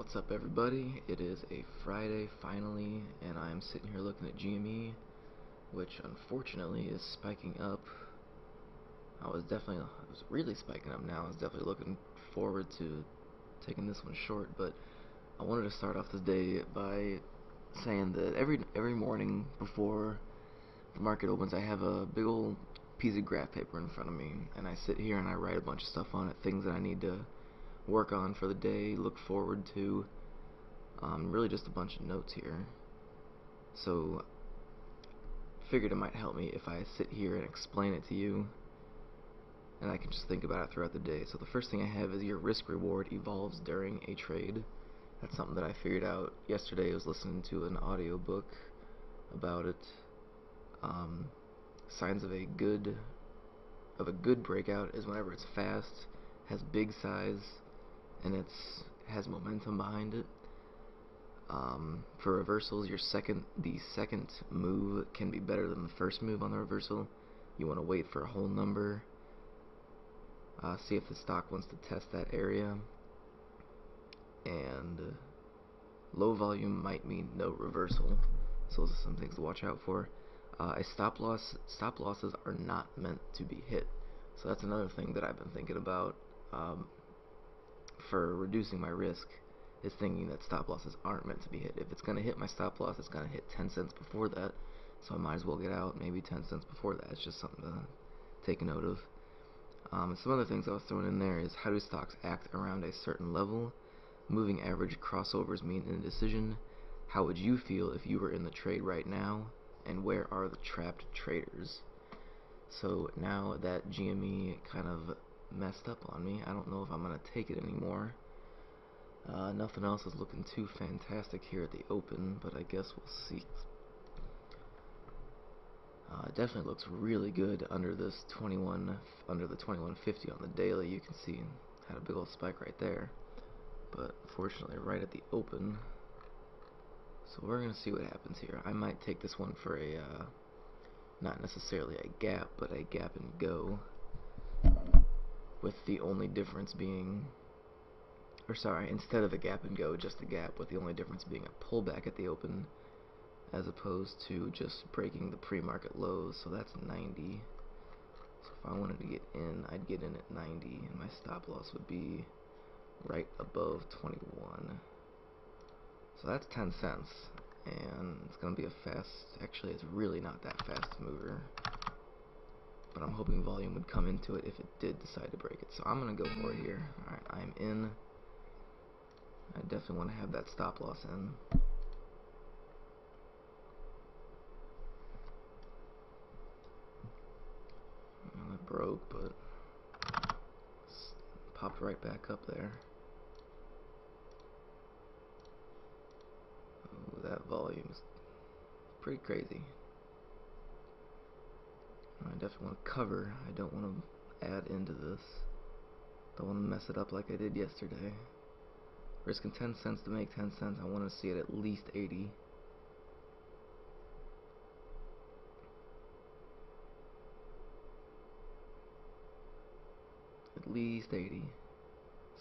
What's up, everybody? It is a Friday finally, and I'm sitting here looking at GME, which unfortunately is spiking up. It was really spiking up now. I was definitely looking forward to taking this one short, but I wanted to start off this day by saying that every morning before the market opens, I have a big old piece of graph paper in front of me, and I sit here and I write a bunch of stuff on it, things that I need to work on for the day, look forward to, really just a bunch of notes here. So figured it might help me if I sit here and explain it to you, and I can just think about it throughout the day. So the first thing I have is your risk reward evolves during a trade. That's something that I figured out yesterday. I was listening to an audiobook about it. Signs of a good breakout is whenever it's fast, has big size, and has momentum behind it. For reversals, the second move can be better than the first move on the reversal. You want to wait for a whole number, see if the stock wants to test that area, and low volume might mean no reversal. So those are some things to watch out for. Stop losses are not meant to be hit. So that's another thing that I've been thinking about. For reducing my risk, is thinking that stop losses aren't meant to be hit. If it's going to hit my stop loss, it's going to hit 10 cents before that, so I might as well get out maybe 10 cents before that. It's just something to take a note of. Some other things I was throwing in there is, how do stocks act around a certain level? Moving average crossovers mean indecision. How would you feel if you were in the trade right now? And where are the trapped traders? So now that GME kind of messed up on me, I don't know if I'm going to take it anymore. Nothing else is looking too fantastic here at the open, but I guess we'll see. It definitely looks really good under the 2150 on the daily. You can see had a big old spike right there, but unfortunately right at the open. So we're gonna see what happens here. I might take this one for a not necessarily a gap, but a gap and go, with the only difference being, instead of a gap and go, just a gap, with the only difference being a pullback at the open as opposed to just breaking the pre-market lows. So that's 90. So if I wanted to get in, I'd get in at 90, and my stop loss would be right above 21. So that's 10 cents, and it's going to be actually it's really not that fast mover, but I'm hoping volume would come into it if it did decide to break it. So I'm going to go for it here. Alright, I'm in. I definitely want to have that stop loss in. Well, it broke, but popped right back up there. Oh, that volume is pretty crazy. I definitely want to cover. I don't want to add into this. Don't want to mess it up like I did yesterday. Risking 10 cents to make 10 cents. I want to see it at least 80. At least 80.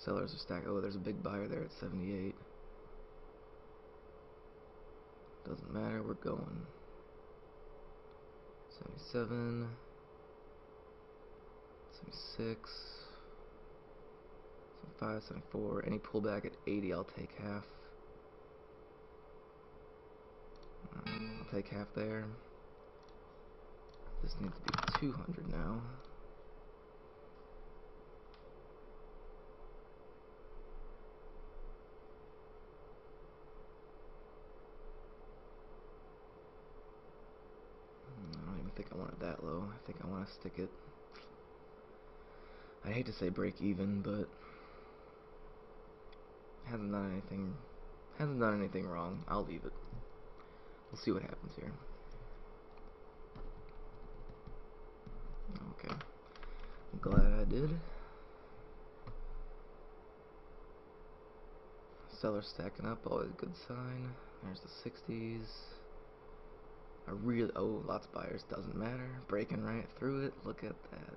Sellers are stacked. Oh, there's a big buyer there at 78. Doesn't matter, we're going. 77. 76. 75, 74. Any pullback at 80, I'll take half. I'll take half there. This needs to be 200 now. I don't even think I want it that low. I think I want to stick it. I hate to say break even, but hasn't done anything wrong. I'll leave it. We'll see what happens here. Okay. I'm glad I did. Seller stacking up, always a good sign. There's the 60s. Lots of buyers, doesn't matter. Breaking right through it. Look at that.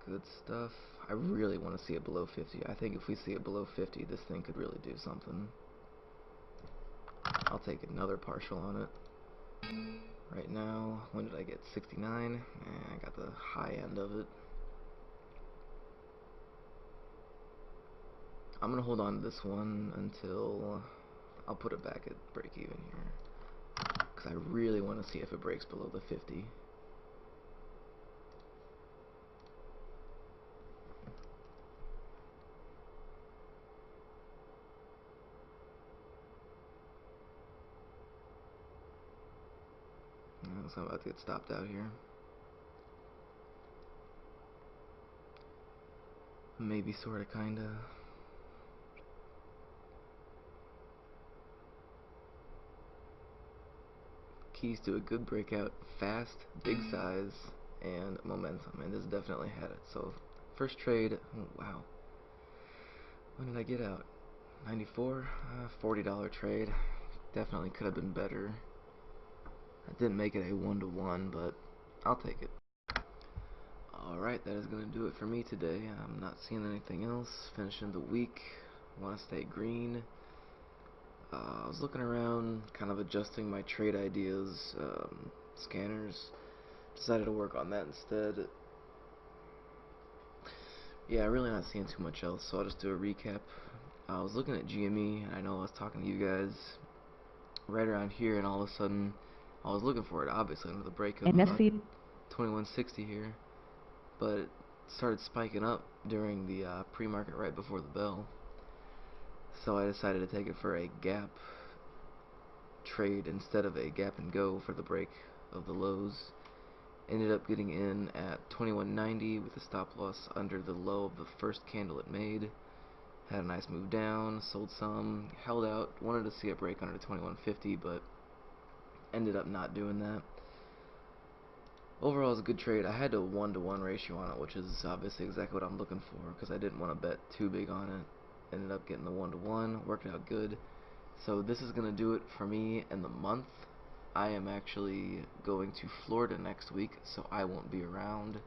good stuff. I really want to see it below 50. I think if we see it below 50, this thing could really do something. I'll take another partial on it. Right now, when did I get 69? I got the high end of it. I'm gonna hold on to this one until I'll put it back at break even here, because I really want to see if it breaks below the 50. So I'm about to get stopped out here. Maybe, sorta, kinda. Keys to a good breakout: fast, big size, and momentum. And this definitely had it. So first trade, oh, wow. When did I get out? 94, $40 trade. Definitely could have been better. I didn't make it a 1-to-1, but I'll take it. Alright, that is going to do it for me today. I'm not seeing anything else. Finishing the week. Want to stay green. I was looking around, kind of adjusting my trade ideas, scanners. Decided to work on that instead. Yeah, really not seeing too much else, so I'll just do a recap. I was looking at GME, and I know I was talking to you guys right around here, and all of a sudden I was looking for it, obviously, under the break of 2160 here, but it started spiking up during the pre-market right before the bell. So I decided to take it for a gap trade instead of a gap and go for the break of the lows. Ended up getting in at 2190 with a stop loss under the low of the first candle it made. Had a nice move down, sold some, held out, wanted to see it break under 2150, but ended up not doing that. Overall, it was a good trade. I had a 1-to-1 ratio on it, which is obviously exactly what I'm looking for, because I didn't want to bet too big on it. Ended up getting the 1-to-1, worked out good. So this is going to do it for me in the month. I am actually going to Florida next week, so I won't be around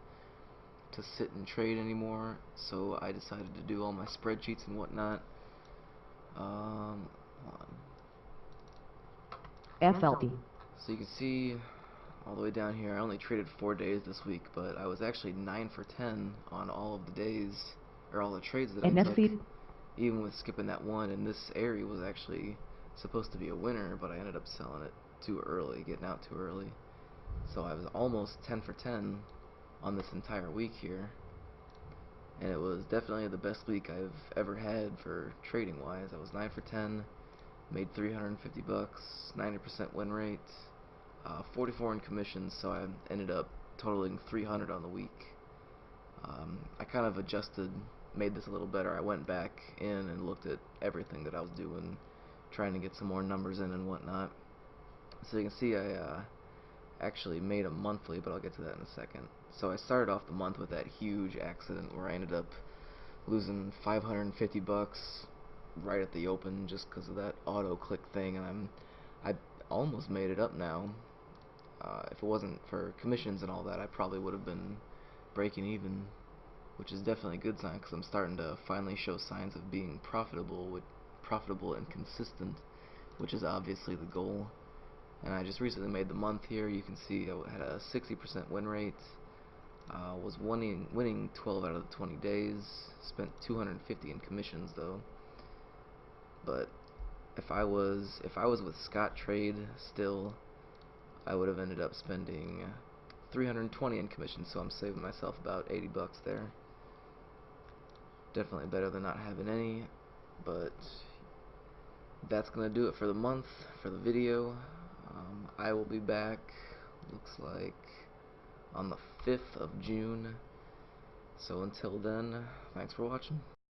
to sit and trade anymore. So I decided to do all my spreadsheets and whatnot. Hold on. FLP. So you can see all the way down here, I only traded 4 days this week, but I was actually 9 for 10 on all of the days, or all the trades that I took, even with skipping that one. And this area was actually supposed to be a winner, but I ended up selling it too early, getting out too early. So I was almost 10 for 10 on this entire week here, and it was definitely the best week I've ever had for trading wise. I was 9 for 10, made 350 bucks, 90% win rate, 44 in commissions, so I ended up totaling 300 on the week. I kind of adjusted, made this a little better. I went back in and looked at everything that I was doing, trying to get some more numbers in and whatnot. So you can see I actually made a monthly, but I'll get to that in a second. So I started off the month with that huge accident where I ended up losing 550 bucks right at the open just because of that auto click thing, and I almost made it up now. If it wasn't for commissions and all that, I probably would have been breaking even, which is definitely a good sign, because I'm starting to finally show signs of being profitable and consistent, which is obviously the goal. And I just recently made the month here. You can see I had a 60% win rate. Was winning 12 out of the 20 days. Spent 250 in commissions though. But if I was with Calc Trade still, I would have ended up spending 320 in commissions. So I'm saving myself about 80 bucks there. Definitely better than not having any. But that's gonna do it for the month, for the video. I will be back, looks like, on the 5th of June. So until then, thanks for watching.